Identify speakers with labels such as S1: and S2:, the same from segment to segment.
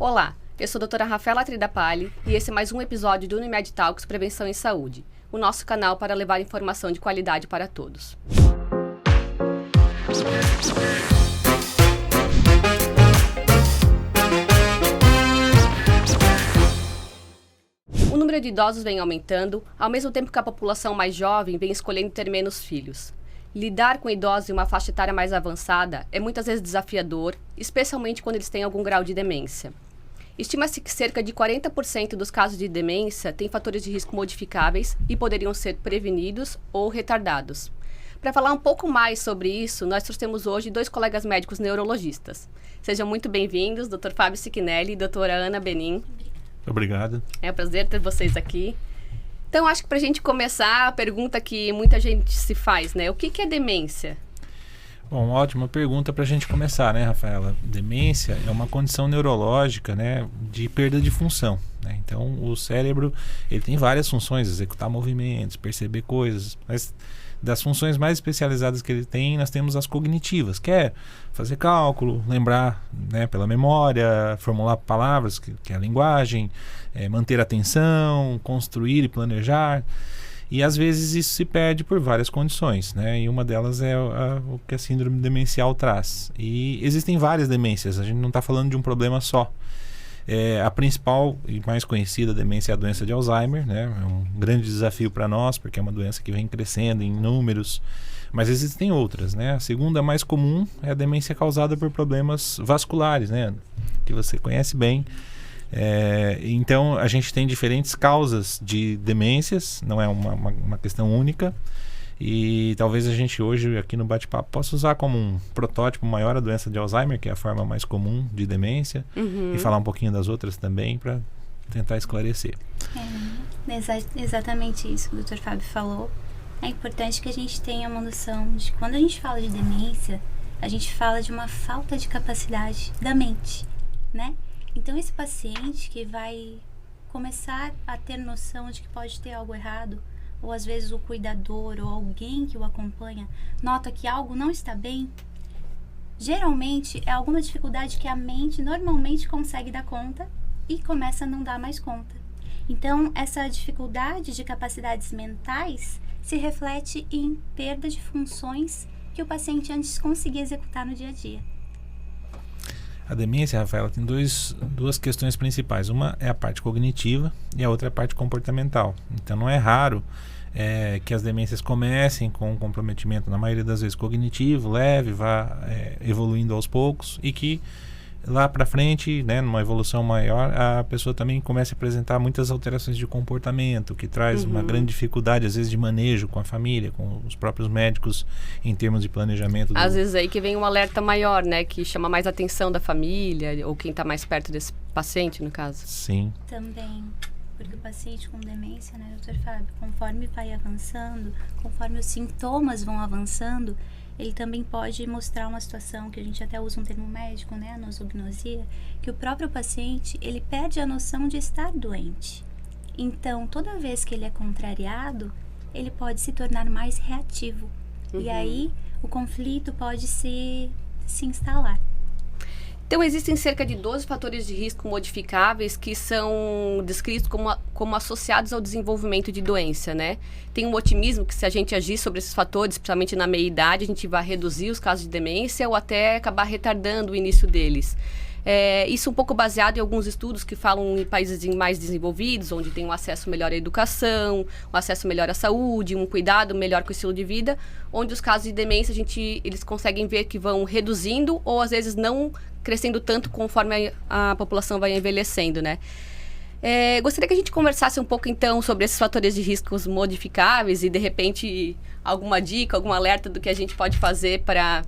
S1: Olá, eu sou a doutora Rafaela Tridapalli e esse é mais um episódio do Unimed Talks Prevenção em Saúde, o nosso canal para levar informação de qualidade para todos. O número de idosos vem aumentando, ao mesmo tempo que a população mais jovem vem escolhendo ter menos filhos. Lidar com idosos em uma faixa etária mais avançada é muitas vezes desafiador, especialmente quando eles têm algum grau de demência. Estima-se que cerca de 40% dos casos de demência têm fatores de risco modificáveis e poderiam ser prevenidos ou retardados. Para falar um pouco mais sobre isso, nós trouxemos hoje dois colegas médicos neurologistas. Sejam muito bem-vindos, Dr. Fábio Sichinelli e doutora Ana Benin.
S2: Obrigado.
S1: É um prazer ter vocês aqui. Então, acho que para a gente começar, a pergunta que muita gente se faz, né? O que é demência?
S2: Bom, ótima pergunta para a gente começar, né, Rafaela? Demência é uma condição neurológica, né, de perda de função, né? Então, o cérebro, ele tem várias funções, executar movimentos, perceber coisas, mas das funções mais especializadas que ele tem, nós temos as cognitivas, que é fazer cálculo, lembrar, né, pela memória, formular palavras, que é a linguagem, manter a atenção, construir e planejar. E às vezes isso se perde por várias condições, né? E uma delas é o que a síndrome demencial traz. E existem várias demências, a gente não está falando de um problema só. A principal e mais conhecida demência é a doença de Alzheimer, né? É um grande desafio para nós, porque é uma doença que vem crescendo em números, mas existem outras, né? A segunda mais comum é a demência causada por problemas vasculares, né? Que você conhece bem. Então a gente tem diferentes causas de demências, não é uma questão única, e talvez a gente hoje aqui no bate-papo possa usar como um protótipo maior a doença de Alzheimer, que é a forma mais comum de demência, e falar um pouquinho das outras também para tentar esclarecer.
S3: Exatamente isso que o Dr. Fábio falou. É importante que a gente tenha uma noção de que quando a gente fala de demência, a gente fala de uma falta de capacidade da mente, né? Então, esse paciente que vai começar a ter noção de que pode ter algo errado, ou às vezes o cuidador ou alguém que o acompanha nota que algo não está bem, geralmente é alguma dificuldade que a mente normalmente consegue dar conta e começa a não dar mais conta. Então, essa dificuldade de capacidades mentais se reflete em perda de funções que o paciente antes conseguia executar no dia a dia.
S2: A demência, Rafaela, tem duas questões principais. Uma é a parte cognitiva e a outra é a parte comportamental. Então não é raro que as demências comecem com um comprometimento, na maioria das vezes cognitivo, leve, vá evoluindo aos poucos, e que lá para frente, né, numa evolução maior, a pessoa também começa a apresentar muitas alterações de comportamento, que traz uma grande dificuldade, às vezes, de manejo com a família, com os próprios médicos, em termos de planejamento.
S1: Às vezes aí que vem um alerta maior, né, que chama mais atenção da família, ou quem está mais perto desse paciente, no caso.
S2: Sim.
S3: Também, porque o paciente com demência, né, Dr. Fábio, conforme vai avançando, conforme os sintomas vão avançando, ele também pode mostrar uma situação que a gente até usa um termo médico, né, a nosognosia, que o próprio paciente, ele perde a noção de estar doente. Então, toda vez que ele é contrariado, ele pode se tornar mais reativo. E aí, o conflito pode se instalar.
S1: Então, existem cerca de 12 fatores de risco modificáveis que são descritos como associados ao desenvolvimento de doença, né? Tem um otimismo que se a gente agir sobre esses fatores, principalmente na meia-idade, a gente vai reduzir os casos de demência ou até acabar retardando o início deles. Isso um pouco baseado em alguns estudos que falam em países mais desenvolvidos, onde tem um acesso melhor à educação, um acesso melhor à saúde, um cuidado melhor com o estilo de vida, onde os casos de demência eles conseguem ver que vão reduzindo ou às vezes não crescendo tanto conforme a população vai envelhecendo, né? Gostaria que a gente conversasse um pouco então sobre esses fatores de riscos modificáveis e de repente alguma dica, algum alerta do que a gente pode fazer para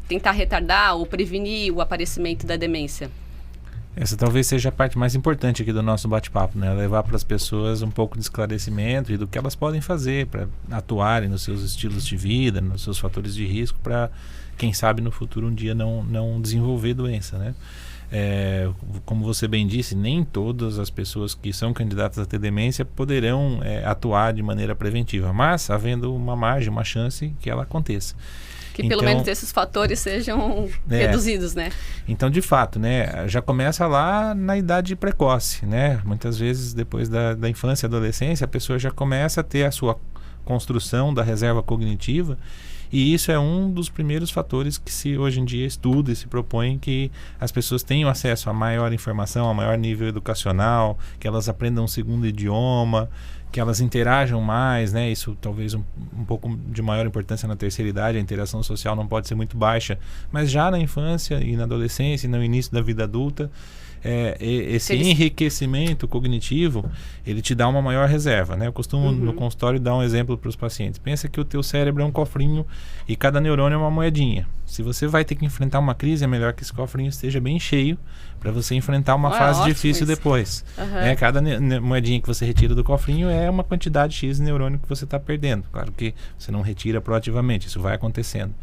S1: tentar retardar ou prevenir o aparecimento da demência.
S2: Essa talvez seja a parte mais importante aqui do nosso bate-papo, né? Levar para as pessoas um pouco de esclarecimento e do que elas podem fazer para atuarem nos seus estilos de vida, nos seus fatores de risco, para, quem sabe, no futuro um dia não desenvolver doença, né? Como você bem disse, nem todas as pessoas que são candidatas a ter demência poderão atuar de maneira preventiva, mas havendo uma margem, uma chance que ela aconteça.
S1: Que pelo menos esses fatores sejam reduzidos, né?
S2: Então, de fato, né, já começa lá na idade precoce, né? Muitas vezes, depois da infância e adolescência, a pessoa já começa a ter a sua construção da reserva cognitiva, e isso é um dos primeiros fatores que se hoje em dia estuda e se propõe que as pessoas tenham acesso a maior informação, a maior nível educacional, que elas aprendam um segundo idioma, que elas interajam mais, né? Isso talvez um pouco de maior importância na terceira idade, a interação social não pode ser muito baixa, mas já na infância e na adolescência e no início da vida adulta, esse enriquecimento cognitivo, ele te dá uma maior reserva, né? Eu costumo no consultório dar um exemplo para os pacientes. Pensa que o teu cérebro é um cofrinho e cada neurônio é uma moedinha. Se você vai ter que enfrentar uma crise, é melhor que esse cofrinho esteja bem cheio para você enfrentar uma fase difícil depois. Cada moedinha que você retira do cofrinho é uma quantidade X de neurônio que você está perdendo. Claro que você não retira proativamente, isso vai acontecendo.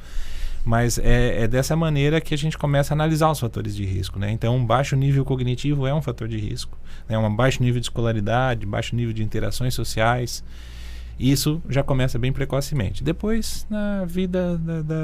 S2: Mas é dessa maneira que a gente começa a analisar os fatores de risco, né? Então, um baixo nível cognitivo é um fator de risco, né? Um baixo nível de escolaridade, baixo nível de interações sociais. Isso já começa bem precocemente. Depois, na vida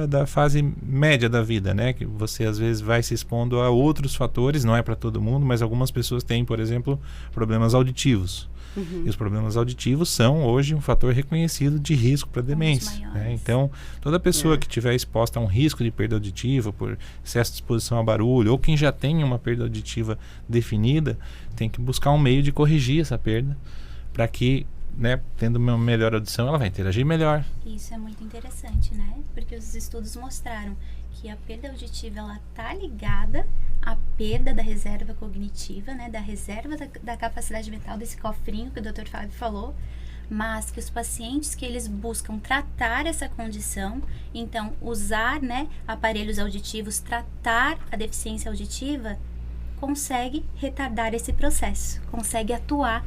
S2: da fase média da vida, né? Que você às vezes vai se expondo a outros fatores, não é para todo mundo, mas algumas pessoas têm, por exemplo, problemas auditivos. E os problemas auditivos são hoje um fator reconhecido de risco para demência, né? Então, toda pessoa que estiver exposta a um risco de perda auditiva por excesso de exposição a barulho, ou quem já tem uma perda auditiva definida, tem que buscar um meio de corrigir essa perda para que, né, tendo uma melhor audição, ela vai interagir melhor.
S3: Isso é muito interessante, né? Porque os estudos mostraram que a perda auditiva, ela tá ligada à perda da reserva cognitiva, né? Da reserva da capacidade mental, desse cofrinho que o Dr. Fábio falou, mas que os pacientes que eles buscam tratar essa condição, então usar, né, aparelhos auditivos, tratar a deficiência auditiva, consegue retardar esse processo, consegue atuar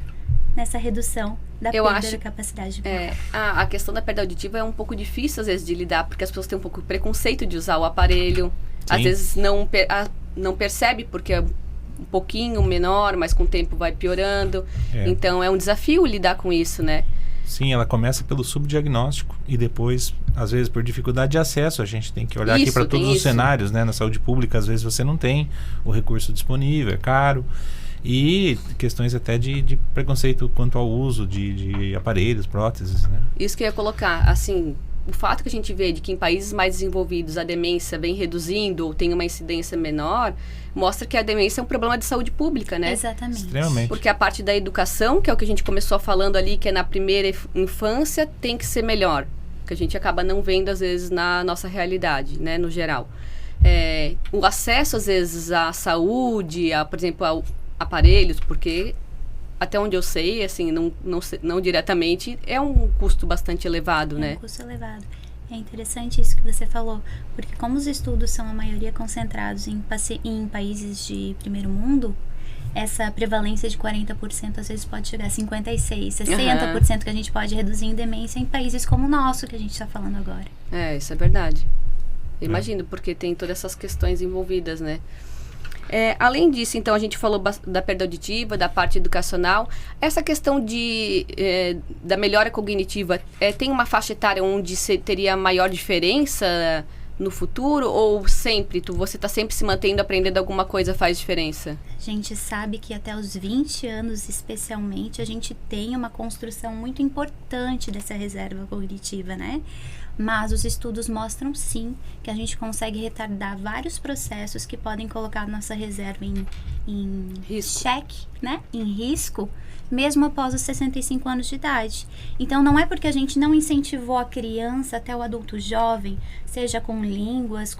S3: nessa redução da perda da capacidade mental.
S1: A questão da perda auditiva é um pouco difícil às vezes de lidar, porque as pessoas têm um pouco de preconceito de usar o aparelho. Sim. Às vezes não percebe porque é um pouquinho menor, mas com o tempo vai piorando. Então é um desafio lidar com isso, né?
S2: Sim, ela começa pelo subdiagnóstico e depois, às vezes, por dificuldade de acesso. A gente tem que olhar aqui para todos os cenários, né? Na saúde pública, às vezes você não tem o recurso disponível, é caro. E questões até de preconceito quanto ao uso de aparelhos, próteses, né?
S1: Isso que eu ia colocar, assim, o fato que a gente vê de que em países mais desenvolvidos a demência vem reduzindo ou tem uma incidência menor, mostra que a demência é um problema de saúde pública, né?
S3: Exatamente.
S2: Extremamente.
S1: Porque a parte da educação, que é o que a gente começou falando ali, que é na primeira infância, tem que ser melhor, que a gente acaba não vendo às vezes na nossa realidade, né, no geral. O acesso às vezes à saúde, por exemplo, ao aparelhos, porque até onde eu sei, assim, não diretamente, é um custo bastante elevado, né?
S3: É um custo elevado. É interessante isso que você falou, porque como os estudos são a maioria concentrados em países de primeiro mundo, essa prevalência de 40% às vezes pode chegar a 56%, 60% que a gente pode reduzir em demência em países como o nosso, que a gente está falando agora.
S1: Isso é verdade. Imagino, porque tem todas essas questões envolvidas, né? Além disso, então, a gente falou da perda auditiva, da parte educacional. Essa questão da melhora cognitiva, tem uma faixa etária onde teria maior diferença no futuro? Ou sempre, você está sempre se mantendo, aprendendo alguma coisa faz diferença?
S3: A gente sabe que até os 20 anos, especialmente, a gente tem uma construção muito importante dessa reserva cognitiva, né? Mas os estudos mostram, sim, que a gente consegue retardar vários processos que podem colocar a nossa reserva em xeque, né? Em risco, mesmo após os 65 anos de idade. Então, não é porque a gente não incentivou a criança até o adulto jovem, seja com línguas,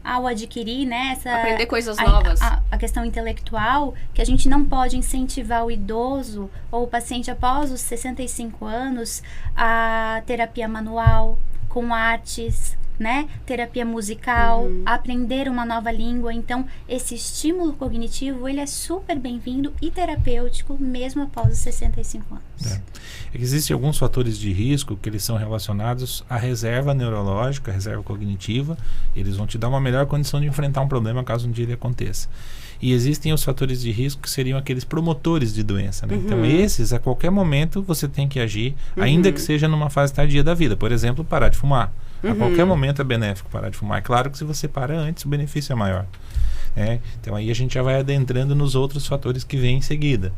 S3: ao adquirir, né,
S1: aprender coisas novas.
S3: A questão intelectual, que a gente não pode incentivar o idoso ou o paciente após os 65 anos a terapia manual, com artes, né, terapia musical, aprender uma nova língua. Então, esse estímulo cognitivo, ele é super bem-vindo e terapêutico mesmo após os 65 anos.
S2: Existem alguns fatores de risco que eles são relacionados à reserva neurológica, à reserva cognitiva. Eles vão te dar uma melhor condição de enfrentar um problema caso um dia ele aconteça. E existem os fatores de risco que seriam aqueles promotores de doença, né? Então, esses, a qualquer momento, você tem que agir, ainda que seja numa fase tardia da vida. Por exemplo, parar de fumar. A qualquer momento é benéfico parar de fumar. É claro que se você para antes, o benefício é maior. Então, aí a gente já vai adentrando nos outros fatores que vêm em seguida.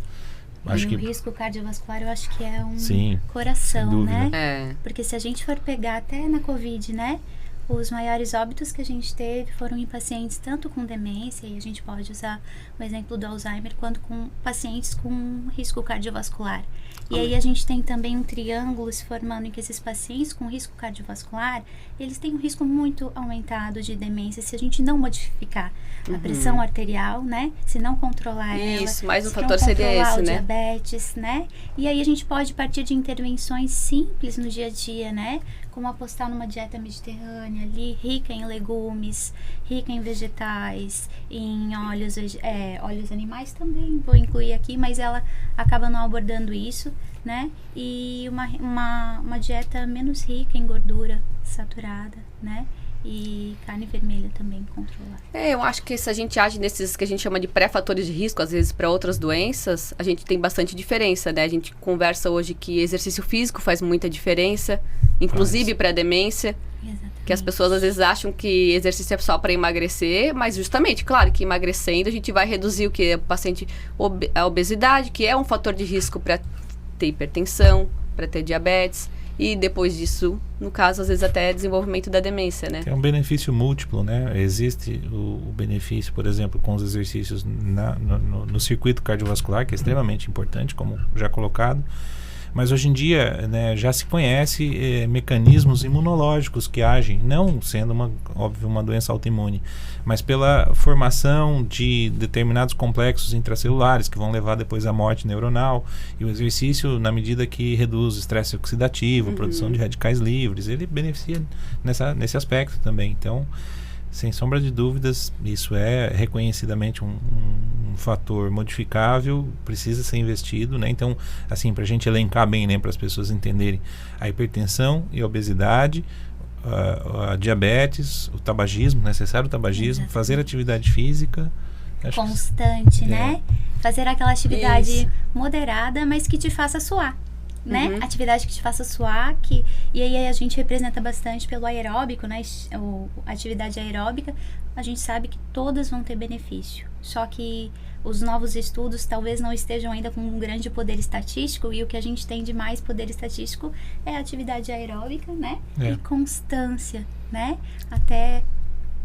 S3: Acho que o risco cardiovascular, eu acho que é um
S2: sim,
S3: coração, né? Porque se a gente for pegar até na Covid, né? Os maiores óbitos que a gente teve foram em pacientes tanto com demência, e a gente pode usar o exemplo do Alzheimer, quanto com pacientes com risco cardiovascular. E aí a gente tem também um triângulo se formando em que esses pacientes com risco cardiovascular, eles têm um risco muito aumentado de demência se a gente não modificar a pressão arterial, né? Se não controlar ela.
S1: Isso, mais um
S3: se
S1: fator
S3: não
S1: seria esse,
S3: o
S1: né?
S3: diabetes, né? E aí a gente pode partir de intervenções simples no dia a dia, né? Como apostar numa dieta mediterrânea ali, rica em legumes, rica em vegetais, em óleos animais também, vou incluir aqui, mas ela acaba não abordando isso, né? E uma dieta menos rica em gordura saturada, né? E carne vermelha também controlar.
S1: Eu acho que se a gente age nesses que a gente chama de pré-fatores de risco, às vezes para outras doenças, a gente tem bastante diferença, né? A gente conversa hoje que exercício físico faz muita diferença, inclusive para demência.
S3: Exatamente.
S1: Que as pessoas às vezes acham que exercício é só para emagrecer, mas justamente, claro, que emagrecendo a gente vai reduzir o que? O paciente, a obesidade, que é um fator de risco para ter hipertensão, para ter diabetes. E depois disso, no caso, às vezes até desenvolvimento da demência, né?
S2: Tem um benefício múltiplo, né? Existe o benefício, por exemplo, com os exercícios no circuito cardiovascular, que é extremamente importante, como já colocado. Mas hoje em dia, né, já se conhece mecanismos imunológicos que agem, não sendo óbvio, uma doença autoimune, mas pela formação de determinados complexos intracelulares que vão levar depois à morte neuronal. E o exercício, na medida que reduz o estresse oxidativo, produção de radicais livres, ele beneficia nesse aspecto também. Então, sem sombra de dúvidas, isso é reconhecidamente um fator modificável, precisa ser investido, né? Então, assim, para a gente elencar bem, né, para as pessoas entenderem, a hipertensão e a obesidade, a diabetes, o tabagismo, necessário tabagismo, fazer atividade física.
S3: Constante, né? Fazer aquela atividade moderada, mas que te faça suar. Né? Atividade que te faça suar, e aí a gente representa bastante pelo aeróbico, né? Atividade aeróbica, a gente sabe que todas vão ter benefício, só que os novos estudos talvez não estejam ainda com um grande poder estatístico, e o que a gente tem de mais poder estatístico é a atividade aeróbica, né? E constância, né? Até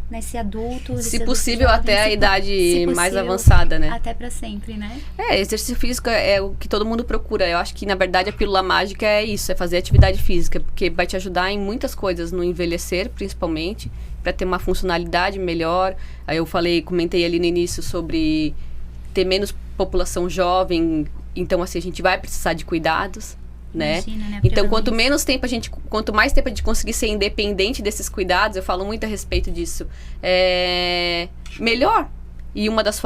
S3: nesse adulto,
S1: se possível até a idade mais avançada, né?
S3: Até pra sempre, né?
S1: Exercício físico é o que todo mundo procura. Eu acho que, na verdade, a pílula mágica é isso, é fazer atividade física, porque vai te ajudar em muitas coisas, no envelhecer, principalmente, para ter uma funcionalidade melhor. Aí eu comentei ali no início sobre ter menos população jovem, então, assim, a gente vai precisar de cuidados. Né?
S3: Imagina, né?
S1: Então, quanto mais tempo a gente conseguir ser independente desses cuidados, eu falo muito a respeito disso, melhor. E uma das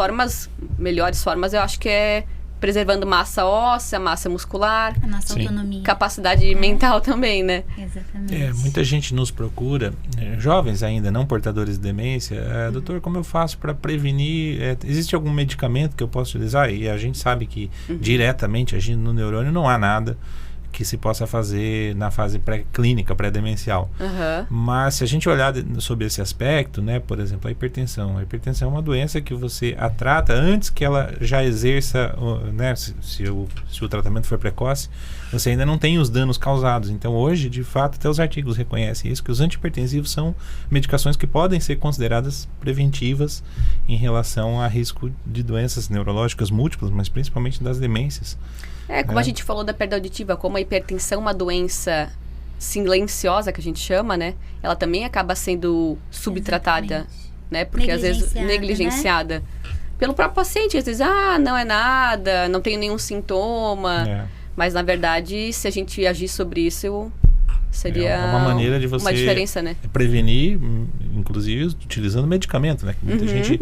S1: melhores formas, eu acho que é preservando massa óssea, massa muscular,
S3: a nossa autonomia,
S1: capacidade mental também, né?
S3: Exatamente.
S2: Muita gente nos procura, jovens ainda, não portadores de demência, doutor, como eu faço para prevenir? Existe algum medicamento que eu posso utilizar? E a gente sabe que diretamente agindo no neurônio não há nada que se possa fazer na fase pré-clínica, pré-demencial. Mas se a gente olhar sobre esse aspecto, né, por exemplo, a hipertensão é uma doença que você a trata antes que ela já exerça, né, se o tratamento for precoce, você ainda não tem os danos causados. Então hoje, de fato, até os artigos reconhecem isso, que os antihipertensivos são medicações que podem ser consideradas preventivas em relação a risco de doenças neurológicas múltiplas, mas principalmente das demências.
S1: Como a gente falou da perda auditiva, como a hipertensão é uma doença silenciosa, que a gente chama, né? Ela também acaba sendo subtratada, né? Porque às vezes negligenciada. Né? Pelo próprio paciente, às vezes, não é nada, não tenho nenhum sintoma. Mas, na verdade, se a gente agir sobre isso, seria
S2: uma maneira de você
S1: uma diferença, né?
S2: Prevenir, inclusive utilizando medicamento, né? Muita gente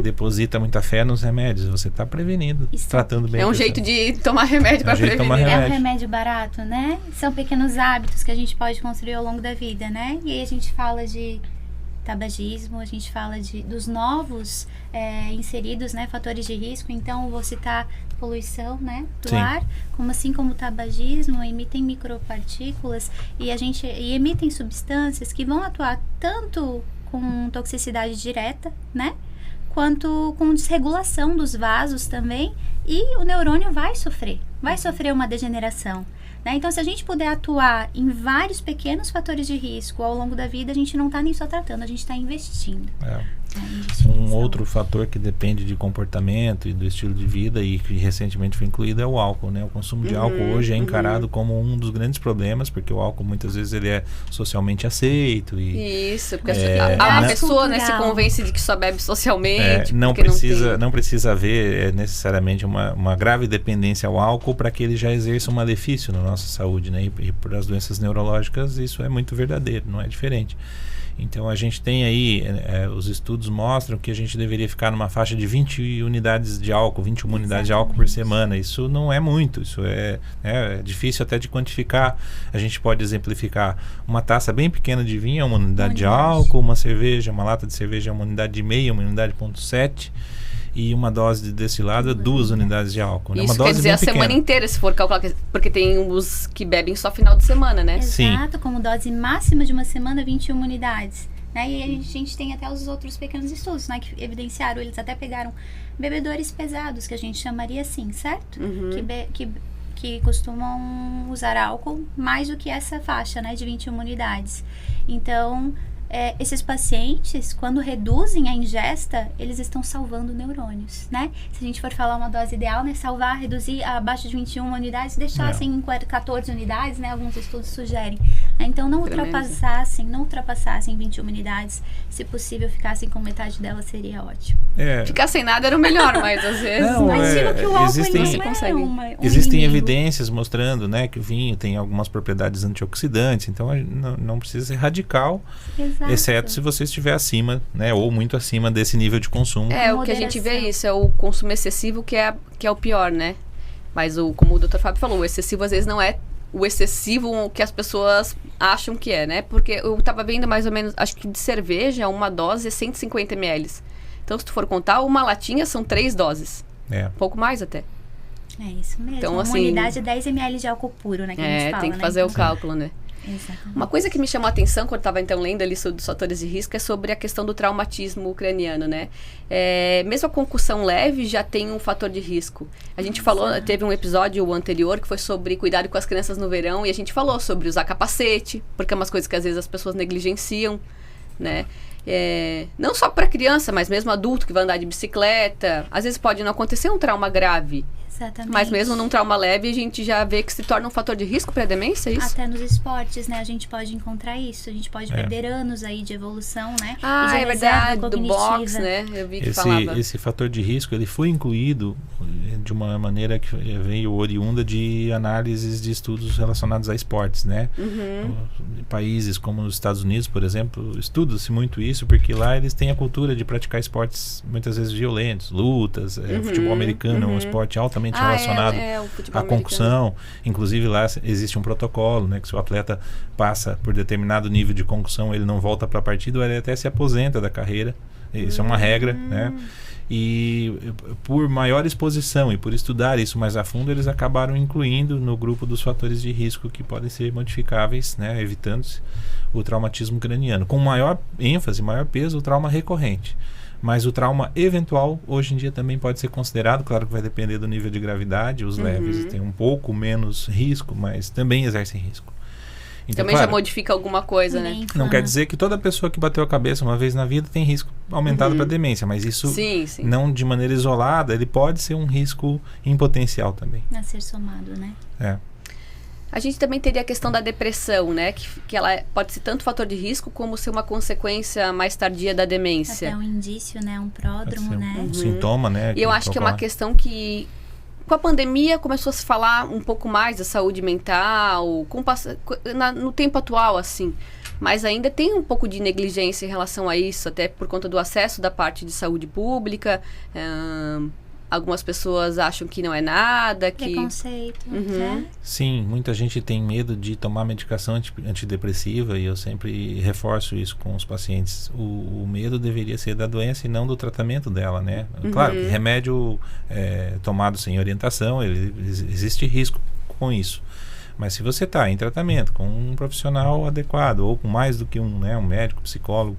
S2: deposita muita fé nos remédios. Você está prevenindo, tratando bem.
S1: É um jeito de tomar remédio para prevenir.
S3: É um remédio barato, né? São pequenos hábitos que a gente pode construir ao longo da vida, né? E aí a gente fala de tabagismo, a gente fala dos novos inseridos, né, fatores de risco. Então, vou citar poluição, né, do ar, assim como o tabagismo, emitem micropartículas e emitem substâncias que vão atuar tanto com toxicidade direta, né, quanto com desregulação dos vasos também, e o neurônio vai sofrer uma degeneração. Então, se a gente puder atuar em vários pequenos fatores de risco ao longo da vida, a gente não está nem só tratando, a gente está investindo.
S2: Um outro fator que depende de comportamento e do estilo de vida e que recentemente foi incluído é o álcool, né? O consumo de álcool hoje é encarado como um dos grandes problemas, porque o álcool muitas vezes ele é socialmente aceito.
S1: Isso, porque a pessoa, né, se convence de que só bebe socialmente.
S2: Não precisa haver necessariamente uma grave dependência ao álcool para que ele já exerça um malefício na nossa saúde, né? E para as doenças neurológicas isso é muito verdadeiro, não é diferente. Então a gente tem aí, os estudos mostram que a gente deveria ficar numa faixa de 20 unidades de álcool, 21 unidades de álcool por semana. Isso não é muito, isso é difícil até de quantificar. A gente pode exemplificar: uma taça bem pequena de vinho é uma unidade de álcool, uma cerveja, uma lata de cerveja é uma unidade e meia, uma unidade 0,7. E uma dose de destilado é 2 unidades de álcool. Né?
S1: Isso
S2: uma dose
S1: quer dizer a semana inteira, se for calcular, porque tem uns que bebem só final de semana, né?
S3: Exato, como dose máxima de uma semana, 21 unidades. Né? E a gente tem até os outros pequenos estudos, né, que evidenciaram, eles até pegaram bebedores pesados, que a gente chamaria assim, certo? Que costumam usar álcool mais do que essa faixa, né, de 21 unidades. Então, esses pacientes, quando reduzem a ingesta, eles estão salvando neurônios, né? Se a gente for falar uma dose ideal, né, reduzir abaixo de 21 unidades, deixar assim em 14 unidades, né? Alguns estudos sugerem. Então, não ultrapassassem 21 unidades. Se possível, ficassem com metade dela, seria ótimo.
S1: Ficar sem nada era o melhor, mas às vezes...
S3: que o álcool
S2: existem evidências mostrando, né, que o vinho tem algumas propriedades antioxidantes, então não precisa ser radical.
S3: Exato.
S2: Exceto se você estiver acima, né, ou muito acima desse nível de consumo.
S1: O que a gente vê isso, é o consumo excessivo que é o pior, né? Mas como o Dr. Fábio falou, o excessivo às vezes não é o excessivo que as pessoas acham que é, né? Porque eu tava vendo mais ou menos, acho que de cerveja, uma dose é 150 ml. Então, se tu for contar, uma latinha são 3 doses. Um pouco mais até.
S3: É isso mesmo.
S1: Então,
S3: uma
S1: assim,
S3: unidade é 10 ml de álcool puro, né? Que a gente fala,
S1: tem que fazer o cálculo, né?
S3: Exatamente.
S1: Uma coisa que me chamou a atenção quando estava então lendo ali sobre os fatores de risco é sobre a questão do traumatismo ucraniano, né? Mesmo a concussão leve já tem um fator de risco. A gente teve um episódio anterior que foi sobre cuidado com as crianças no verão e a gente falou sobre usar capacete, porque é umas coisas que às vezes as pessoas negligenciam, né? Não só para criança, mas mesmo adulto que vai andar de bicicleta, às vezes pode não acontecer um trauma grave.
S3: Exatamente.
S1: Mas mesmo num trauma leve, a gente já vê que se torna um fator de risco para a demência, é isso?
S3: Até nos esportes, né? A gente pode encontrar isso. A gente pode perder anos aí de evolução, né?
S1: É verdade, do boxe, né? Eu vi que falava.
S2: Esse fator de risco, ele foi incluído de uma maneira que veio oriunda de análises de estudos relacionados a esportes, né? Países como os Estados Unidos, por exemplo, estuda-se muito isso, porque lá eles têm a cultura de praticar esportes muitas vezes violentos, lutas, futebol americano é um esporte altamente relacionado à concussão. Inclusive lá existe um protocolo, né, que se o atleta passa por determinado nível de concussão, ele não volta para a partida ou ele até se aposenta da carreira. Isso é uma regra, né? E por maior exposição e por estudar isso mais a fundo, eles acabaram incluindo no grupo dos fatores de risco que podem ser modificáveis, né, evitando-se o traumatismo craniano. Com maior ênfase, maior peso, o trauma recorrente. Mas o trauma eventual, hoje em dia, também pode ser considerado. Claro que vai depender do nível de gravidade. Os leves têm um pouco menos risco, mas também exercem risco. Então,
S1: também já modifica alguma coisa, né?
S2: Não quer dizer que toda pessoa que bateu a cabeça uma vez na vida tem risco aumentado para demência, mas isso não de maneira isolada, ele pode ser um risco em potencial também.
S3: A ser somado, né?
S1: A gente também teria a questão da depressão, né? Que ela pode ser tanto fator de risco como ser uma consequência mais tardia da demência.
S3: Até um indício, né? Um pródromo, né?
S2: Um sintoma, né?
S1: E eu acho que é uma questão que, com a pandemia, começou a se falar um pouco mais da saúde mental, no tempo atual, assim. Mas ainda tem um pouco de negligência em relação a isso, até por conta do acesso da parte de saúde pública, algumas pessoas acham que não é nada, que...
S3: Preconceito, né?
S2: Sim, muita gente tem medo de tomar medicação antidepressiva e eu sempre reforço isso com os pacientes. O medo deveria ser da doença e não do tratamento dela, né? Claro que remédio tomado sem orientação, existe risco com isso. Mas se você está em tratamento com um profissional adequado, ou com mais do que um médico, psicólogo,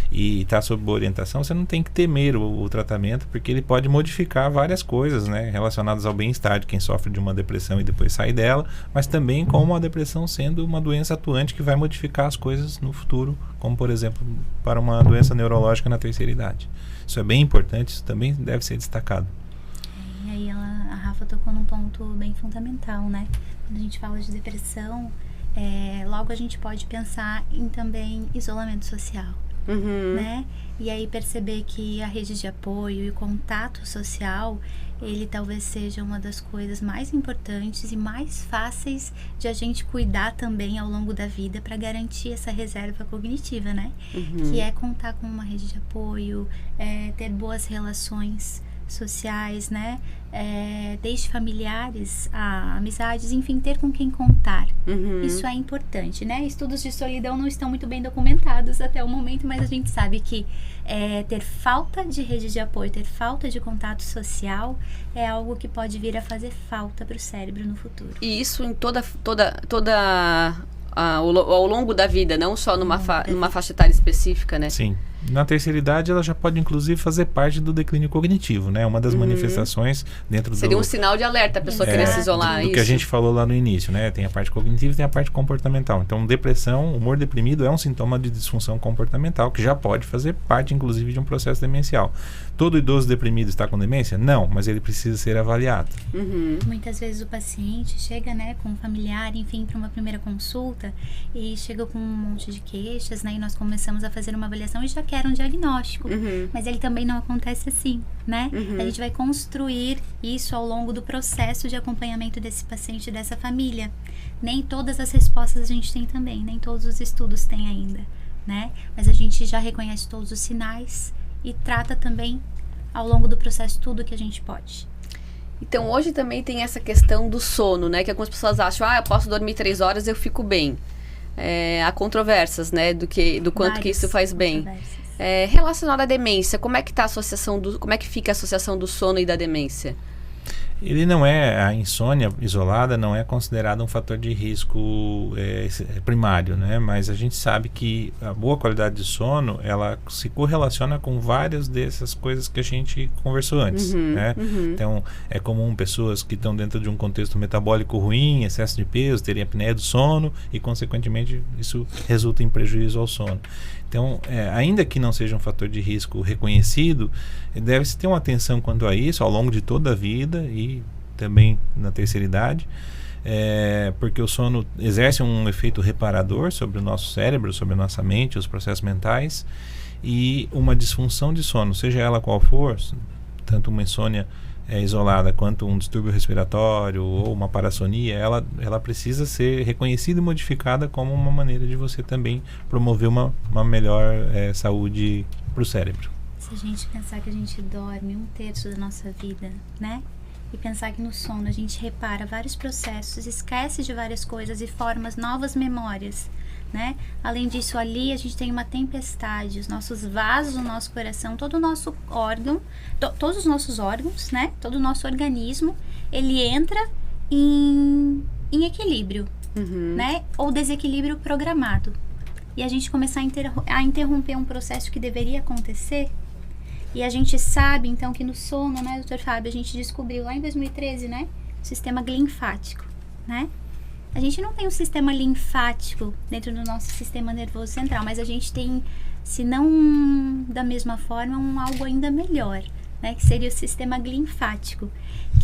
S2: e está sob boa orientação, você não tem que temer o tratamento, porque ele pode modificar várias coisas, né, relacionadas ao bem-estar de quem sofre de uma depressão e depois sai dela, mas também como a depressão sendo uma doença atuante que vai modificar as coisas no futuro, como por exemplo para uma doença neurológica na terceira idade. Isso é bem importante, isso também deve ser destacado.
S3: E aí a Rafa tocou num ponto bem fundamental, né? Quando a gente fala de depressão, logo a gente pode pensar em também isolamento social, né? E aí perceber que a rede de apoio e o contato social, ele talvez seja uma das coisas mais importantes e mais fáceis de a gente cuidar também ao longo da vida para garantir essa reserva cognitiva, né? Que é contar com uma rede de apoio, ter boas relações sociais, né? Desde familiares a amizades, enfim, ter com quem contar. Isso é importante, né? Estudos de solidão não estão muito bem documentados até o momento, mas a gente sabe que ter falta de rede de apoio, ter falta de contato social é algo que pode vir a fazer falta para o cérebro no futuro.
S1: E isso em ao longo da vida, não só numa faixa etária específica, né?
S2: Sim. Na terceira idade, ela já pode, inclusive, fazer parte do declínio cognitivo, né? Uma das manifestações dentro
S1: Seria um sinal de alerta a pessoa querer se isolar.
S2: Do que a gente falou lá no início, né? Tem a parte cognitiva e tem a parte comportamental. Então, depressão, humor deprimido é um sintoma de disfunção comportamental que já pode fazer parte, inclusive, de um processo demencial. Todo idoso deprimido está com demência? Não, mas ele precisa ser avaliado.
S3: Muitas vezes o paciente chega, né, com um familiar, enfim, para uma primeira consulta e chega com um monte de queixas, né? E nós começamos a fazer uma avaliação e já quer um diagnóstico, mas ele também não acontece assim, né? A gente vai construir isso ao longo do processo de acompanhamento desse paciente e dessa família. Nem todas as respostas a gente tem também, nem todos os estudos têm ainda, né? Mas a gente já reconhece todos os sinais e trata também ao longo do processo tudo que a gente pode.
S1: Então hoje também tem essa questão do sono, né? Que algumas pessoas acham, eu posso dormir 3 horas, eu fico bem. Há controvérsias, né? Do quanto que isso faz bem. Relacionado à demência, como é que tá como é que fica a associação do sono e da demência?
S2: Ele não a insônia isolada não é considerada um fator de risco primário, né? Mas a gente sabe que a boa qualidade de sono, ela se correlaciona com várias dessas coisas que a gente conversou antes, né? Então, é comum pessoas que estão dentro de um contexto metabólico ruim, excesso de peso, terem apneia do sono e, consequentemente, isso resulta em prejuízo ao sono. Então, ainda que não seja um fator de risco reconhecido, deve-se ter uma atenção quanto a isso ao longo de toda a vida e também na terceira idade, porque o sono exerce um efeito reparador sobre o nosso cérebro, sobre a nossa mente, os processos mentais, e uma disfunção de sono, seja ela qual for, tanto uma insônia isolada quanto um distúrbio respiratório ou uma parassonia, ela precisa ser reconhecida e modificada como uma maneira de você também promover uma melhor saúde para o cérebro.
S3: Se a gente pensar que a gente dorme 1/3 da nossa vida, né? E pensar que no sono a gente repara vários processos, esquece de várias coisas e forma novas memórias, né? Além disso, ali a gente tem uma tempestade, os nossos vasos, o nosso coração, todo o nosso órgão, todos os nossos órgãos, né? Todo o nosso organismo, ele entra em equilíbrio, né? Ou desequilíbrio programado. E a gente começar a interromper um processo que deveria acontecer. E a gente sabe, então, que no sono, né, doutor Fábio, a gente descobriu lá em 2013, né? O sistema linfático, né? A gente não tem um sistema linfático dentro do nosso sistema nervoso central, mas a gente tem, se não da mesma forma, algo ainda melhor, né? Que seria o sistema linfático,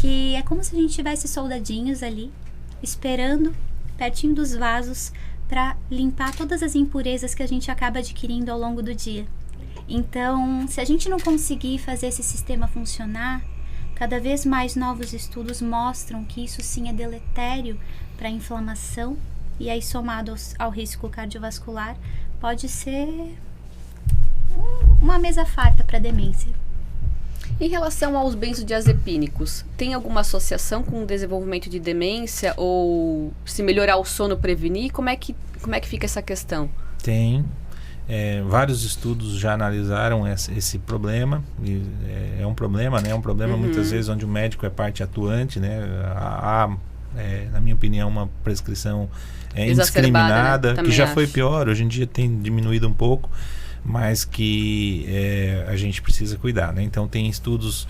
S3: que é como se a gente tivesse soldadinhos ali, esperando, pertinho dos vasos, para limpar todas as impurezas que a gente acaba adquirindo ao longo do dia. Então, se a gente não conseguir fazer esse sistema funcionar, cada vez mais novos estudos mostram que isso sim é deletério para a inflamação, e aí somado ao risco cardiovascular, pode ser uma mesa farta para demência.
S1: Em relação aos benzodiazepínicos, tem alguma associação com o desenvolvimento de demência ou se melhorar o sono prevenir? Como é que fica essa questão?
S2: Tem. Vários estudos já analisaram esse problema. E, é um problema, né? É um problema muitas vezes onde o médico é parte atuante, né? Há, na minha opinião, uma prescrição indiscriminada, né? Que já foi pior. Hoje em dia tem diminuído um pouco, mas que a gente precisa cuidar, né? Então tem estudos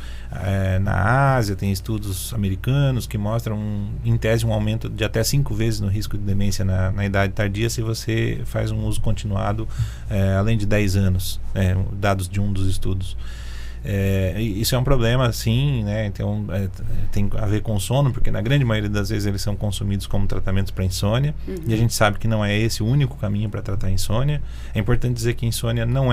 S2: na Ásia, tem estudos americanos que mostram em tese um aumento de até 5 vezes no risco de demência na idade tardia se você faz um uso continuado além de 10 anos, dados de um dos estudos. Isso é um problema, sim, né? Então tem a ver com o sono, porque na grande maioria das vezes eles são consumidos como tratamentos para insônia, e a gente sabe que não é esse o único caminho para tratar a insônia. É importante dizer que a insônia não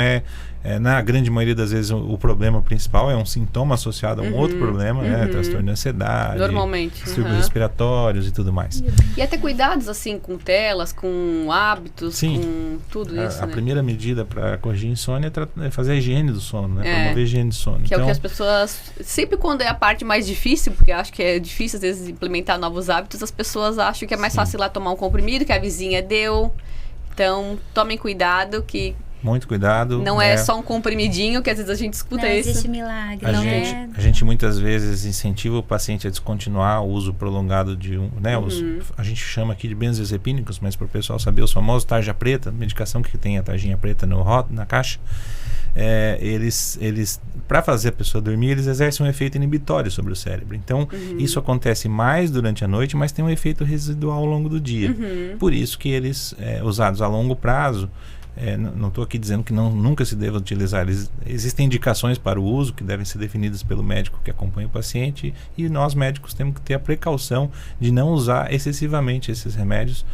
S2: na grande maioria das vezes o problema principal, é um sintoma associado a um outro problema, né? Transtorno de ansiedade,
S1: normalmente,
S2: distúrbios respiratórios e tudo mais.
S1: E até cuidados assim com telas, com hábitos,
S2: sim,
S1: com tudo isso,
S2: a primeira medida para corrigir a insônia é fazer a higiene do sono, né? Promover a higiene do sono.
S1: Que
S2: então,
S1: é o que as pessoas, sempre quando é a parte mais difícil, porque eu acho que é difícil às vezes implementar novos hábitos, as pessoas acham que é mais fácil ir lá tomar um comprimido que a vizinha deu. Então, tomem cuidado que
S2: muito cuidado.
S1: Não é só um comprimidinho, que às vezes a gente escuta isso.
S3: Não existe milagre.
S2: A gente muitas vezes incentiva o paciente a descontinuar o uso prolongado de a gente chama aqui de benzodiazepínicos, mas para o pessoal saber, os famosos tarja preta, medicação que tem a tarjinha preta na caixa, eles para fazer a pessoa dormir, eles exercem um efeito inibitório sobre o cérebro. Então, isso acontece mais durante a noite, mas tem um efeito residual ao longo do dia. Por isso que eles, usados a longo prazo, não estou aqui dizendo que nunca se deva utilizar. Existem indicações para o uso que devem ser definidas pelo médico que acompanha o paciente, e nós médicos temos que ter a precaução de não usar excessivamente esses remédios,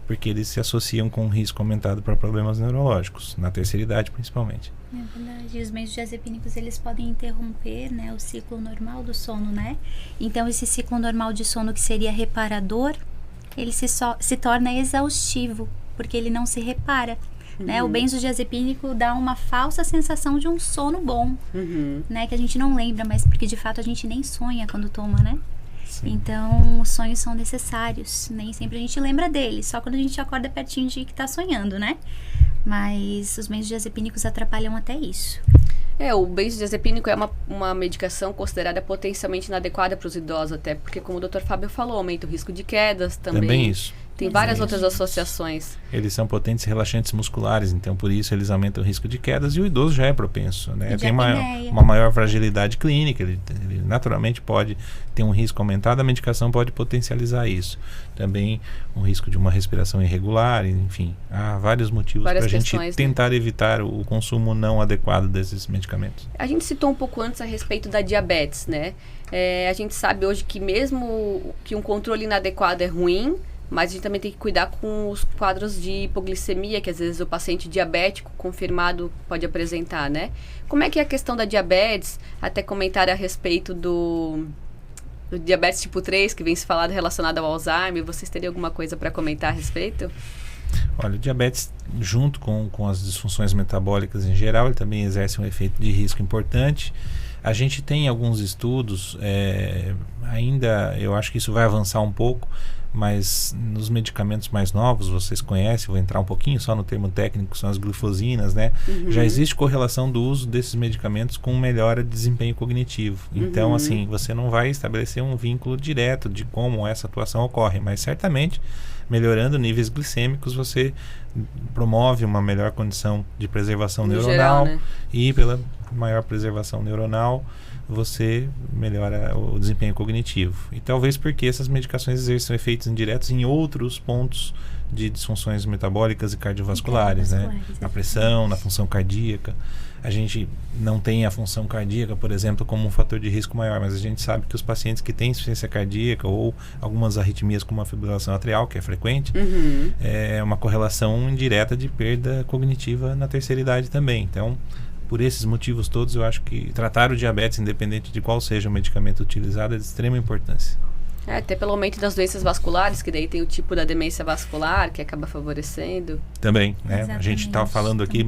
S2: porque eles se associam com um risco aumentado para problemas neurológicos, na terceira idade principalmente.
S3: É verdade, e os benzodiazepínicos eles podem interromper, né, o ciclo normal do sono, né? Então esse ciclo normal de sono que seria reparador, ele se torna exaustivo, porque ele não se repara. Né? O benzodiazepínico dá uma falsa sensação de um sono bom, né? Que a gente não lembra, mas porque de fato a gente nem sonha quando toma, né? Sim. Então os sonhos são necessários, nem sempre a gente lembra deles, só quando a gente acorda pertinho de que tá sonhando, né? Mas os benzodiazepínicos atrapalham até isso.
S1: O benzodiazepínico é uma medicação considerada potencialmente inadequada para os idosos, até porque, como o Dr. Fábio falou, aumenta o risco de quedas também.
S2: Também isso.
S1: Tem várias outras associações.
S2: Eles são potentes relaxantes musculares, então por isso eles aumentam o risco de quedas, e o idoso já é propenso, né? Tem uma maior fragilidade clínica, ele naturalmente pode ter um risco aumentado, a medicação pode potencializar isso. Também um risco de uma respiração irregular, enfim, há vários motivos para a gente tentar evitar o consumo não adequado desses medicamentos.
S1: A gente citou um pouco antes a respeito da diabetes, né? A gente sabe hoje que mesmo que um controle inadequado é ruim, mas a gente também tem que cuidar com os quadros de hipoglicemia, que às vezes o paciente diabético confirmado pode apresentar, né? Como é que é a questão da diabetes? Até comentar a respeito do diabetes tipo 3, que vem se falado relacionado ao Alzheimer. Vocês teriam alguma coisa para comentar a respeito?
S2: Olha, o diabetes, junto com as disfunções metabólicas em geral, ele também exerce um efeito de risco importante. A gente tem alguns estudos, ainda eu acho que isso vai avançar um pouco, mas nos medicamentos mais novos, vocês conhecem, vou entrar um pouquinho só no termo técnico, são as glifosinas, né? Já existe correlação do uso desses medicamentos com melhora de desempenho cognitivo. Então, assim, você não vai estabelecer um vínculo direto de como essa atuação ocorre, mas certamente, melhorando níveis glicêmicos, você promove uma melhor condição de preservação neuronal, geral, né? E pela maior preservação neuronal, você melhora o desempenho cognitivo. E talvez porque essas medicações exerçam efeitos indiretos em outros pontos de disfunções metabólicas e cardiovasculares, né? Na pressão, na função cardíaca. A gente não tem a função cardíaca, por exemplo, como um fator de risco maior, mas a gente sabe que os pacientes que têm insuficiência cardíaca ou algumas arritmias como a fibrilação atrial, que é frequente, é uma correlação indireta de perda cognitiva na terceira idade também. Então, por esses motivos todos, eu acho que tratar o diabetes, independente de qual seja o medicamento utilizado, é de extrema importância.
S1: Até pelo aumento das doenças vasculares, que daí tem o tipo da demência vascular, que acaba favorecendo.
S2: Também, né? A gente está falando aqui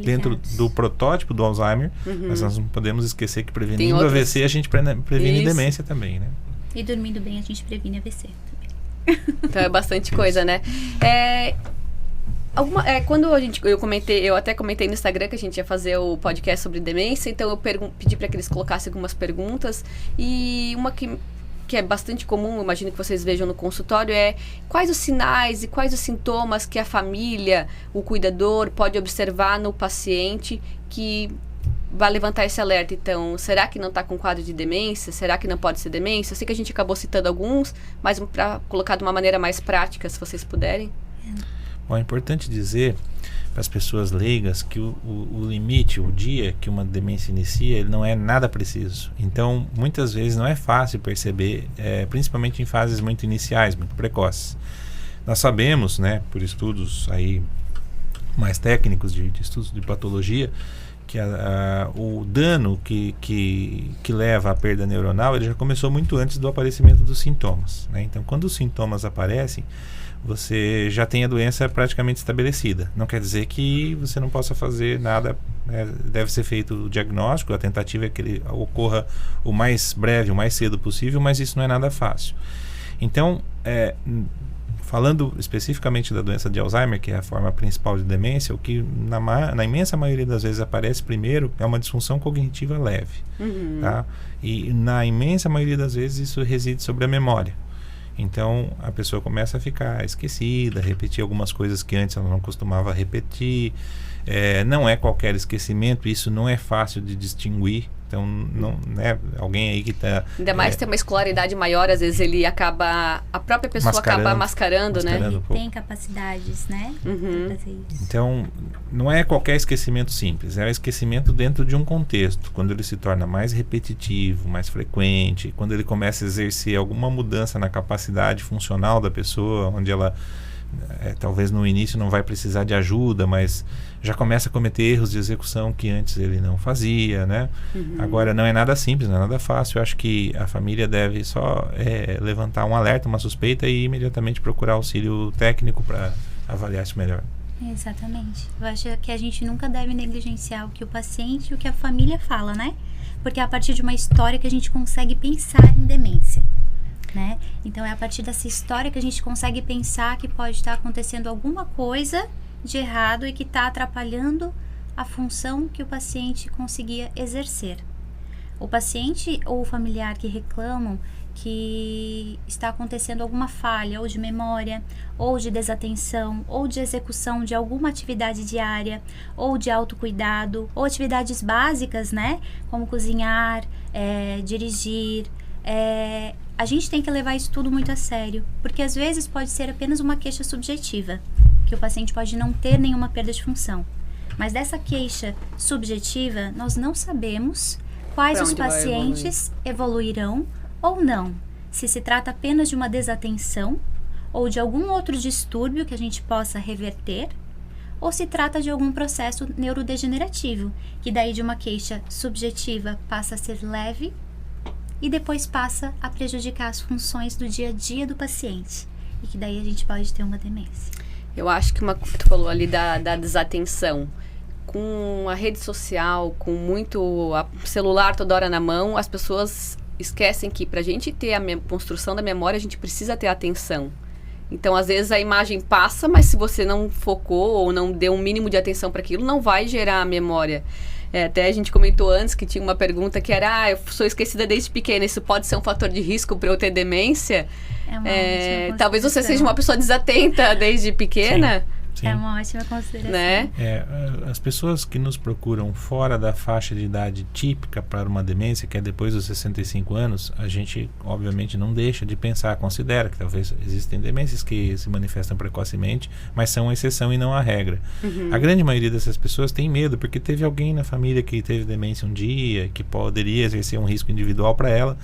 S2: dentro do protótipo do Alzheimer, mas nós não podemos esquecer que prevenindo AVC a gente previne demência também, né?
S3: E dormindo bem a gente previne AVC também.
S1: Então é bastante coisa, né? Quando eu até comentei no Instagram que a gente ia fazer o podcast sobre demência, então eu pedi para que eles colocassem algumas perguntas, e uma que é bastante comum, imagino que vocês vejam no consultório, é quais os sinais e quais os sintomas que a família, o cuidador, pode observar no paciente que vai levantar esse alerta. Então, será que não está com quadro de demência? Será que não pode ser demência? Eu sei que a gente acabou citando alguns, mas para colocar de uma maneira mais prática, se vocês puderem.
S2: Bom, é importante dizer para as pessoas leigas que o limite, o dia que uma demência inicia, ele não é nada preciso. Então, muitas vezes não é fácil perceber, principalmente em fases muito iniciais, muito precoces. Nós sabemos, né, por estudos aí mais técnicos de estudos de patologia, que o dano que leva à perda neuronal, ele já começou muito antes do aparecimento dos sintomas, né? Então, quando os sintomas aparecem, você já tem a doença praticamente estabelecida. Não quer dizer que você não possa fazer nada, né? Deve ser feito o diagnóstico, a tentativa é que ele ocorra o mais breve, o mais cedo possível, mas isso não é nada fácil. Então, falando especificamente da doença de Alzheimer, que é a forma principal de demência, o que na imensa maioria das vezes aparece primeiro é uma disfunção cognitiva leve. Tá? E na imensa maioria das vezes isso reside sobre a memória. Então, a pessoa começa a ficar esquecida, repetir algumas coisas que antes ela não costumava repetir. Não é qualquer esquecimento, isso não é fácil de distinguir. Então, não, né, alguém aí que está... Ainda
S1: mais tem uma escolaridade maior, às vezes ele acaba... A própria pessoa acaba mascarando, né?
S3: Ele tem capacidades, né? Para fazer isso.
S2: Então, não é qualquer esquecimento simples. É o esquecimento dentro de um contexto. Quando ele se torna mais repetitivo, mais frequente, quando ele começa a exercer alguma mudança na capacidade funcional da pessoa, onde ela... talvez no início não vai precisar de ajuda, mas já começa a cometer erros de execução que antes ele não fazia, né? Agora, não é nada simples, não é nada fácil. Eu acho que a família deve só levantar um alerta, uma suspeita e imediatamente procurar auxílio técnico para avaliar isso melhor.
S3: Exatamente. Eu acho que a gente nunca deve negligenciar o que o paciente e o que a família fala, né? Porque é a partir de uma história que a gente consegue pensar em demência. Né? Então é a partir dessa história que a gente consegue pensar que pode estar acontecendo alguma coisa de errado e que está atrapalhando a função que o paciente conseguia exercer. O paciente ou o familiar que reclamam que está acontecendo alguma falha ou de memória, ou de desatenção, ou de execução de alguma atividade diária, ou de autocuidado, ou atividades básicas, né? Como cozinhar, dirigir, a gente tem que levar isso tudo muito a sério, porque às vezes pode ser apenas uma queixa subjetiva, que o paciente pode não ter nenhuma perda de função. Mas dessa queixa subjetiva, nós não sabemos quais os pacientes evoluirão ou não. Se se trata apenas de uma desatenção, ou de algum outro distúrbio que a gente possa reverter, ou se trata de algum processo neurodegenerativo, que daí de uma queixa subjetiva passa a ser leve, e depois passa a prejudicar as funções do dia a dia do paciente. E que daí a gente pode ter uma demência.
S1: Eu acho que tu falou ali da desatenção. Com a rede social, com muito celular toda hora na mão, as pessoas esquecem que pra gente ter a construção da memória, a gente precisa ter atenção. Então, às vezes a imagem passa, mas se você não focou ou não deu um mínimo de atenção para aquilo, não vai gerar a memória. Até a gente comentou antes que tinha uma pergunta que era: eu sou esquecida desde pequena, isso pode ser um fator de risco para eu ter demência? Talvez você seja uma pessoa desatenta desde pequena.
S2: Sim.
S3: É uma ótima consideração.
S1: Né?
S2: As pessoas que nos procuram fora da faixa de idade típica para uma demência, que é depois dos 65 anos, a gente obviamente não deixa de pensar, considera que talvez existem demências que se manifestam precocemente, mas são a exceção e não a regra. A grande maioria dessas pessoas tem medo, porque teve alguém na família que teve demência um dia, que poderia exercer um risco individual para ela,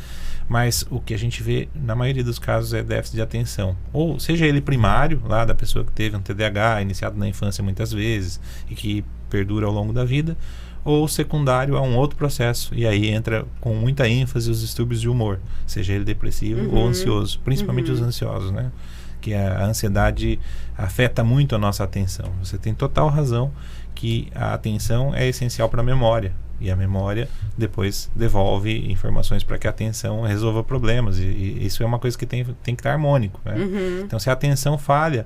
S2: mas o que a gente vê na maioria dos casos é déficit de atenção, ou seja ele primário, lá da pessoa que teve um TDAH iniciado na infância muitas vezes e que perdura ao longo da vida, ou secundário a um outro processo. E aí entra com muita ênfase os distúrbios de humor, seja ele depressivo ou ansioso, principalmente os ansiosos, né? Que a ansiedade afeta muito a nossa atenção. Você tem total razão que a atenção é essencial para a memória. E a memória depois devolve informações para que a atenção resolva problemas. E isso é uma coisa que tem que estar harmônico, né? Então, se a atenção falha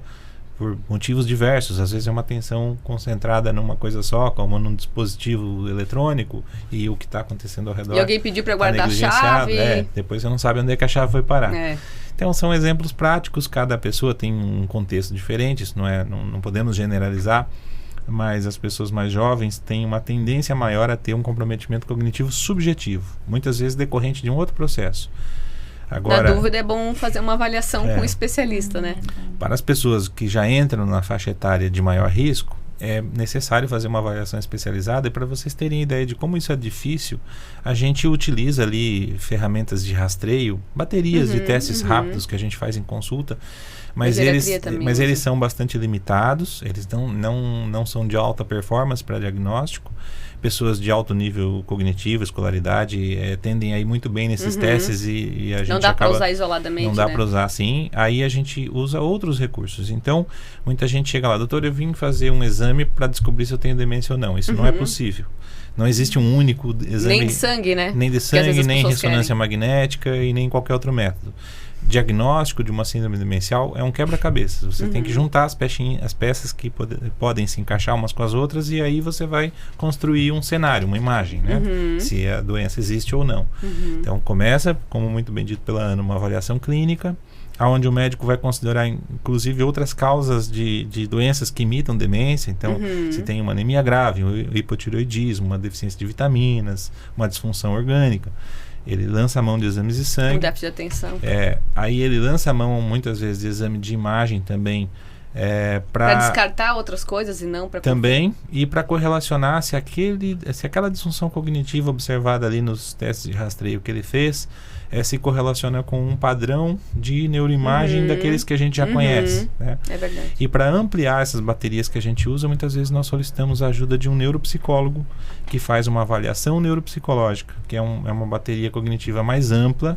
S2: por motivos diversos, às vezes é uma atenção concentrada numa coisa só, como num dispositivo eletrônico, e o que está acontecendo ao redor...
S1: E alguém pediu para guardar a chave.
S2: Depois você não sabe onde é que a chave foi parar.
S1: É.
S2: Então, são exemplos práticos, cada pessoa tem um contexto diferente, isso não podemos generalizar, mas as pessoas mais jovens têm uma tendência maior a ter um comprometimento cognitivo subjetivo, muitas vezes decorrente de um outro processo. Agora,
S1: na dúvida, é bom fazer uma avaliação com um especialista, né?
S2: Para as pessoas que já entram na faixa etária de maior risco, é necessário fazer uma avaliação especializada. E para vocês terem ideia de como isso é difícil, a gente utiliza ali ferramentas de rastreio, baterias de testes rápidos que a gente faz em consulta, mas eles são bastante limitados, eles não são de alta performance para diagnóstico. Pessoas de alto nível cognitivo, escolaridade, tendem a ir muito bem nesses testes e a gente
S1: não dá para usar isoladamente,
S2: não dá para usar assim. Aí a gente usa outros recursos. Então, muita gente chega lá, doutor, eu vim fazer um exame para descobrir se eu tenho demência ou não. Isso não é possível. Não existe um único exame.
S1: Nem de sangue, né?
S2: Nem de sangue, nem ressonância magnética e nem qualquer outro método. Diagnóstico de uma síndrome demencial é um quebra-cabeças. Você tem que juntar as peças que podem se encaixar umas com as outras, e aí você vai construir um cenário, uma imagem, né? Se a doença existe ou não. Então começa, como muito bem dito pela Ana, uma avaliação clínica, onde o médico vai considerar inclusive outras causas de doenças que imitam demência. Então, se tem uma anemia grave, um hipotireoidismo, uma deficiência de vitaminas, uma disfunção orgânica, ele lança a mão de exames de sangue.
S1: Um déficit de atenção.
S2: Aí ele lança a mão muitas vezes de exame de imagem também.
S1: Para descartar outras coisas e não para...
S2: Também, e para correlacionar se aquela disfunção cognitiva observada ali nos testes de rastreio que ele fez se correlaciona com um padrão de neuroimagem daqueles que a gente já conhece, né?
S1: É verdade.
S2: E para ampliar essas baterias que a gente usa, muitas vezes nós solicitamos a ajuda de um neuropsicólogo que faz uma avaliação neuropsicológica, que é uma bateria cognitiva mais ampla,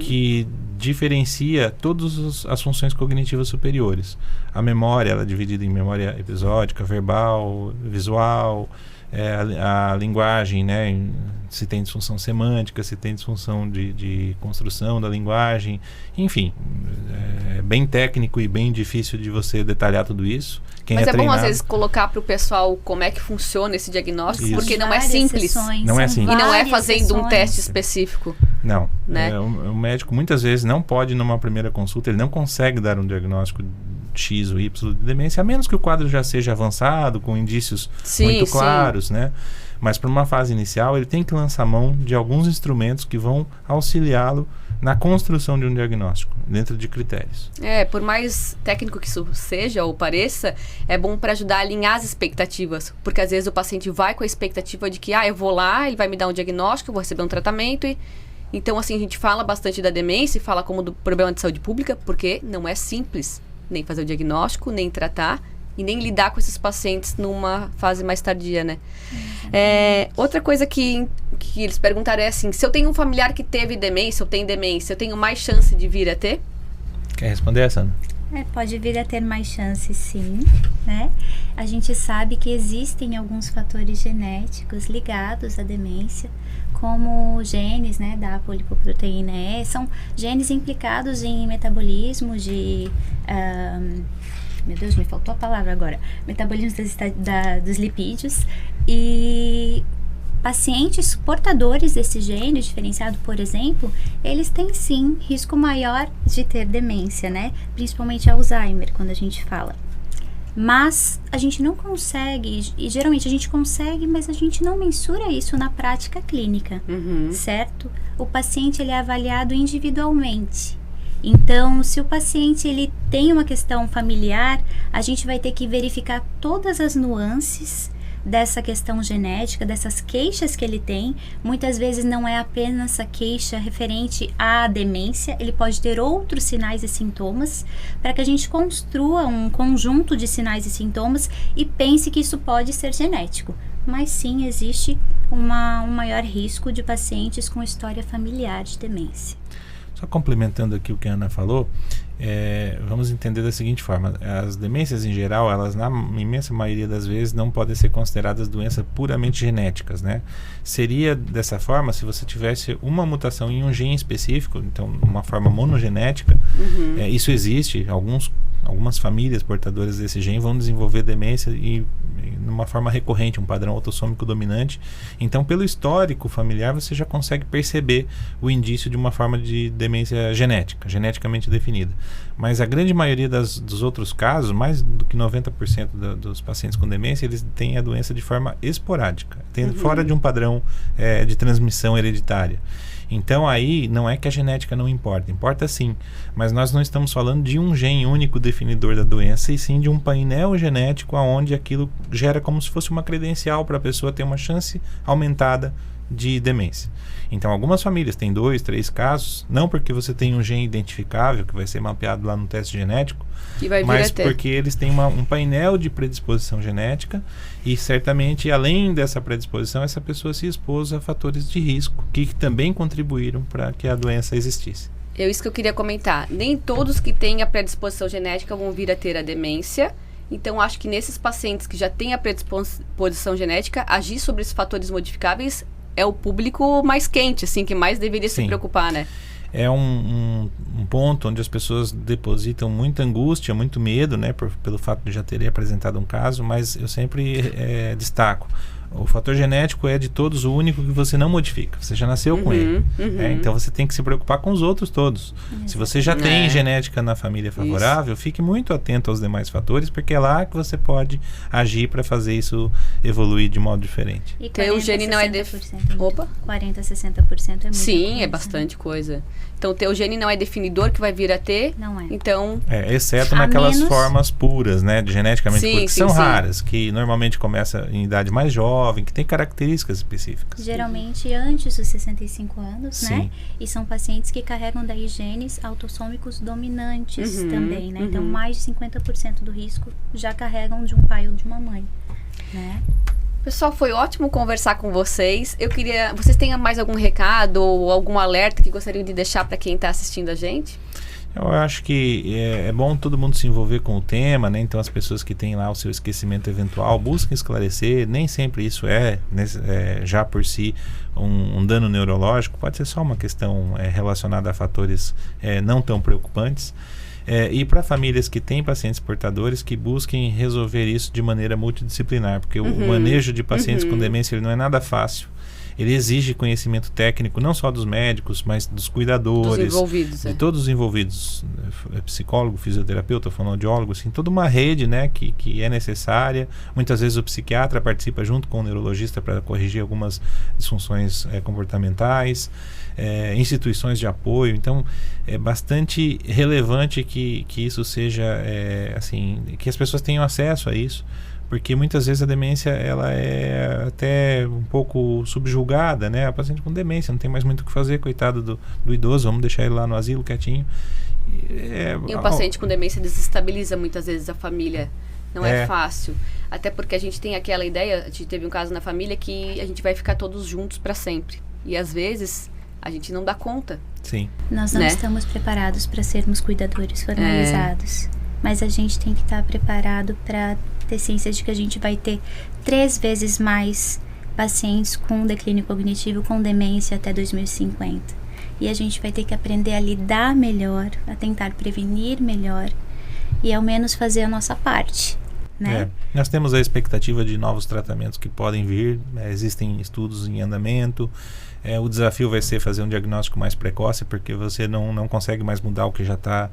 S2: que diferencia todas as funções cognitivas superiores. A memória, ela é dividida em memória episódica, verbal, visual, a linguagem, né? Se tem disfunção semântica, se tem disfunção de construção da linguagem, enfim, é bem técnico e bem difícil de você detalhar tudo isso.
S1: Mas é bom às vezes colocar para o pessoal como é que funciona esse diagnóstico, porque não é simples.
S2: Não é simples.
S1: E não é fazendo um teste específico.
S2: Não,
S1: né?
S2: O médico muitas vezes não pode, numa primeira consulta, ele não consegue dar um diagnóstico X ou Y de demência, a menos que o quadro já seja avançado, com indícios muito claros, né? Mas para uma fase inicial, ele tem que lançar mão de alguns instrumentos que vão auxiliá-lo na construção de um diagnóstico, dentro de critérios.
S1: Por mais técnico que isso seja ou pareça, é bom para ajudar a alinhar as expectativas, porque às vezes o paciente vai com a expectativa de que, eu vou lá, ele vai me dar um diagnóstico, eu vou receber um tratamento Então, assim, a gente fala bastante da demência e fala como do problema de saúde pública, porque não é simples nem fazer o diagnóstico, nem tratar e nem lidar com esses pacientes numa fase mais tardia, né? Outra coisa que eles perguntaram é assim, se eu tenho um familiar que teve demência, ou tem demência, eu tenho mais chance de vir a ter?
S2: Quer responder essa, Ana?
S3: Pode vir a ter mais chances, sim, né? A gente sabe que existem alguns fatores genéticos ligados à demência, como genes, né, da polipoproteína E, são genes implicados em metabolismo de... meu Deus, me faltou a palavra agora. Metabolismo dos lipídios. E pacientes portadores desse gene diferenciado, por exemplo, eles têm sim risco maior de ter demência, né? Principalmente Alzheimer, quando a gente fala. Mas a gente não consegue, e geralmente a gente consegue, mas a gente não mensura isso na prática clínica, certo? O paciente ele é avaliado individualmente. Então, se o paciente ele tem uma questão familiar, a gente vai ter que verificar todas as nuances dessa questão genética, dessas queixas que ele tem. Muitas vezes não é apenas a queixa referente à demência, ele pode ter outros sinais e sintomas, para que a gente construa um conjunto de sinais e sintomas e pense que isso pode ser genético. mas sim existe um maior risco de pacientes com história familiar de demência.
S2: Só complementando aqui o que a Ana falou, vamos entender da seguinte forma: as demências em geral, elas na imensa maioria das vezes não podem ser consideradas doenças puramente genéticas, né? Seria dessa forma se você tivesse uma mutação em um gene específico, então uma forma monogenética. Isso existe, algumas famílias portadoras desse gene vão desenvolver demência e numa forma recorrente, um padrão autossômico dominante. Então, pelo histórico familiar, você já consegue perceber o indício de uma forma de demência genética, geneticamente definida. Mas a grande maioria dos outros casos, mais do que 90% dos pacientes com demência, eles têm a doença de forma esporádica, fora de um padrão de transmissão hereditária. Então aí não é que a genética não importa, importa sim, mas nós não estamos falando de um gene único definidor da doença, e sim de um painel genético onde aquilo gera como se fosse uma credencial para a pessoa ter uma chance aumentada de demência. Então algumas famílias têm 2, 3 casos, não porque você tem um gene identificável que vai ser mapeado lá no teste genético, mas porque eles têm um painel de predisposição genética, e certamente além dessa predisposição essa pessoa se expôs a fatores de risco que também contribuíram para que a doença existisse.
S1: Isso que eu queria comentar. Nem todos que têm a predisposição genética vão vir a ter a demência. Então, acho que nesses pacientes que já têm a predisposição genética, agir sobre esses fatores modificáveis é o público mais quente, assim, que mais deveria se preocupar, né?
S2: É um ponto onde as pessoas depositam muita angústia, muito medo, né, pelo fato de já terem apresentado um caso, mas eu sempre destaco: o fator genético é de todos o único que você não modifica. Você já nasceu com ele. Então você tem que se preocupar com os outros todos. Se você já tem genética na família favorável, fique muito atento aos demais fatores, porque é lá que você pode agir para fazer isso evoluir de modo diferente.
S3: E 40,
S1: o gene não é
S3: 40, 60% é muito.
S1: Sim,
S3: coisa,
S1: é bastante coisa. Então, o teu gene não é definidor que vai vir a ter.
S3: Não é.
S1: Então,
S2: exceto naquelas formas puras, né, de geneticamente puras, que são raras, que normalmente começa em idade mais jovem, que tem características específicas.
S3: Geralmente antes dos 65 anos, né? E são pacientes que carregam daí genes autossômicos dominantes também, né? Então, mais de 50% do risco já carregam de um pai ou de uma mãe, né?
S1: Pessoal, foi ótimo conversar com vocês. Vocês têm mais algum recado ou algum alerta que gostariam de deixar para quem está assistindo a gente?
S2: Eu acho que é bom todo mundo se envolver com o tema, né? Então as pessoas que têm lá o seu esquecimento eventual busquem esclarecer. Nem sempre isso já por si um dano neurológico, pode ser só uma questão relacionada a fatores não tão preocupantes. E para famílias que têm pacientes portadores, que busquem resolver isso de maneira multidisciplinar, porque o manejo de pacientes com demência ele não é nada fácil. Ele exige conhecimento técnico não só dos médicos, mas dos cuidadores, de todos os envolvidos, psicólogo, fisioterapeuta, fonoaudiólogo, assim, toda uma rede, né, que é necessária. Muitas vezes o psiquiatra participa junto com o neurologista para corrigir algumas disfunções comportamentais, instituições de apoio. Então é bastante relevante que isso seja assim, que as pessoas tenham acesso a isso, porque muitas vezes a demência ela é até um pouco subjugada, né? A paciente com demência não tem mais muito o que fazer, coitado do idoso, vamos deixar ele lá no asilo quietinho.
S1: E o paciente com demência desestabiliza muitas vezes a família. Não é fácil. Até porque a gente tem aquela ideia, a gente teve um caso na família que a gente vai ficar todos juntos para sempre. E às vezes a gente não dá conta.
S2: Sim.
S3: Nós não estamos preparados para sermos cuidadores formalizados. Mas a gente tem que estar preparado para ter ciência de que a gente vai ter 3 vezes mais pacientes com declínio cognitivo, com demência até 2050. E a gente vai ter que aprender a lidar melhor, a tentar prevenir melhor e ao menos fazer a nossa parte, né?
S2: Nós temos a expectativa de novos tratamentos que podem vir, existem estudos em andamento. O desafio vai ser fazer um diagnóstico mais precoce, porque você não consegue mais mudar o que já está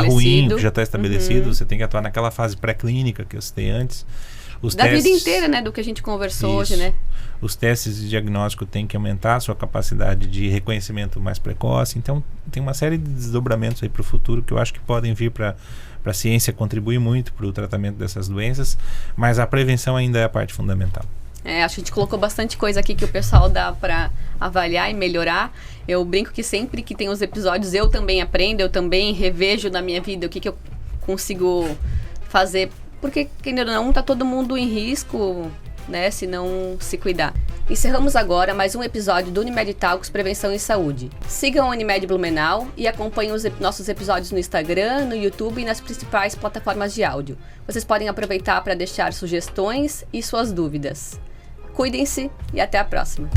S2: ruim, o que já está estabelecido. Você tem que atuar naquela fase pré-clínica que eu citei antes.
S1: Vida inteira, né? Do que a gente conversou hoje, né?
S2: Os testes de diagnóstico têm que aumentar a sua capacidade de reconhecimento mais precoce. Então, tem uma série de desdobramentos aí para o futuro que eu acho que podem vir para a ciência contribuir muito para o tratamento dessas doenças, mas a prevenção ainda é a parte fundamental.
S1: Acho que a gente colocou bastante coisa aqui que o pessoal dá para avaliar e melhorar. Eu brinco que sempre que tem os episódios eu também aprendo, eu também revejo na minha vida o que eu consigo fazer. Porque, querendo ou não, tá todo mundo em risco, né, se não se cuidar. Encerramos agora mais um episódio do Unimed Talks Prevenção em Saúde. Sigam a Unimed Blumenau e acompanhem os nossos episódios no Instagram, no YouTube e nas principais plataformas de áudio. Vocês podem aproveitar para deixar sugestões e suas dúvidas. Cuidem-se e até a próxima!